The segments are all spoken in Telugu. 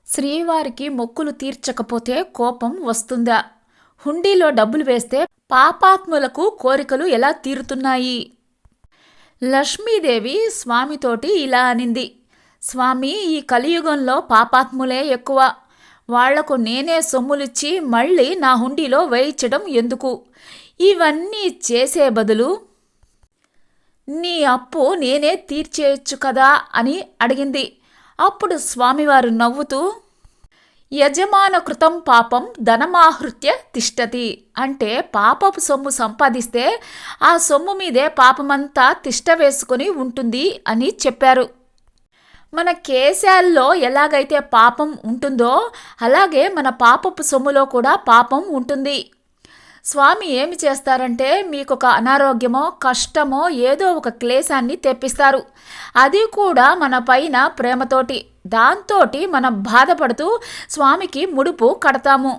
శ్రీవారికి మొక్కులు తీర్చకపోతే కోపం వస్తుందా? హుండీలో డబ్బులు వేస్తే పాపాత్ములకు కోరికలు ఎలా తీరుతున్నాయి? లక్ష్మీదేవి స్వామితోటి ఇలా అనింది: స్వామి, ఈ కలియుగంలో పాపాత్ములే ఎక్కువ. వాళ్లకు నేనే సొమ్ములిచ్చి మళ్ళీ నా హుండీలో వేయించడం ఎందుకు? ఇవన్నీ చేసే బదులు నీ అప్పు నేనే తీర్చేయచ్చు కదా అని అడిగింది. అప్పుడు స్వామివారు నవ్వుతూ, యజమాన కృతం పాపం ధనమాహృత్య తిష్టతి, అంటే పాపపు సొమ్ము సంపాదిస్తే ఆ సొమ్ము మీదే పాపమంతా తిష్ట వేసుకుని ఉంటుంది అని చెప్పారు. మన కేశాల్లో ఎలాగైతే పాపం ఉంటుందో అలాగే మన పాపపు సొమ్ములో కూడా పాపం ఉంటుంది. స్వామి ఏమి చేస్తారంటే, మీకు ఒక అనారోగ్యమో కష్టమో ఏదో ఒక క్లేశాన్ని తెప్పిస్తారు. అది కూడా మన పైన ప్రేమతోటి. దాంతోటి మనం బాధపడుతూ స్వామికి ముడుపు కడతాము.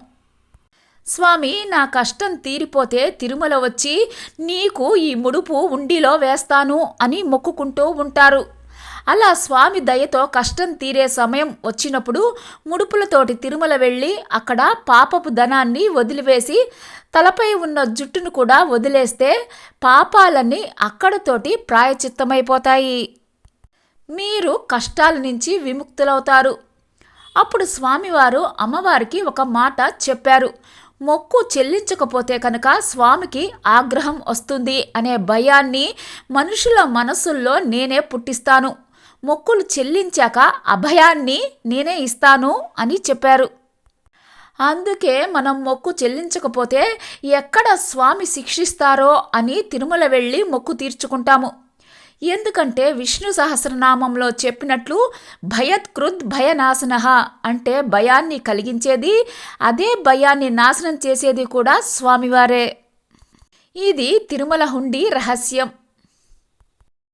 స్వామి, నా కష్టం తీరిపోతే తిరుమల వచ్చి నీకు ఈ ముడుపు ఉండిలో వేస్తాను అని మొక్కుకుంటూ ఉంటారు. అలా స్వామి దయతో కష్టం తీరే సమయం వచ్చినప్పుడు ముడుపులతోటి తిరుమల వెళ్ళి అక్కడ పాపపు ధనాన్ని వదిలివేసి తలపై ఉన్న జుట్టును కూడా వదిలేస్తే పాపాలన్నీ అక్కడతోటి ప్రాయచిత్తమైపోతాయి. మీరు కష్టాల నుంచి విముక్తులవుతారు. అప్పుడు స్వామివారు అమ్మవారికి ఒక మాట చెప్పారు: మొక్కు చెల్లించకపోతే కనుక స్వామికి ఆగ్రహం వస్తుంది అనే భయాన్ని మనుషుల మనసుల్లో నేనే పుట్టిస్తాను. మొక్కులు చెల్లించాక అభయాన్ని నేనే ఇస్తాను అని చెప్పారు. అందుకే మనం మొక్కు చెల్లించకపోతే ఎక్కడ స్వామి శిక్షిస్తారో అని తిరుమల వెళ్ళి మొక్కు తీర్చుకుంటాము. ఎందుకంటే విష్ణు సహస్రనామంలో చెప్పినట్లు భయత్కృద్ భయనాశనః, అంటే భయాన్ని కలిగించేది, అదే భయాన్ని నాశనం చేసేది కూడా స్వామివారే. ఇది తిరుమల హుండీ రహస్యం.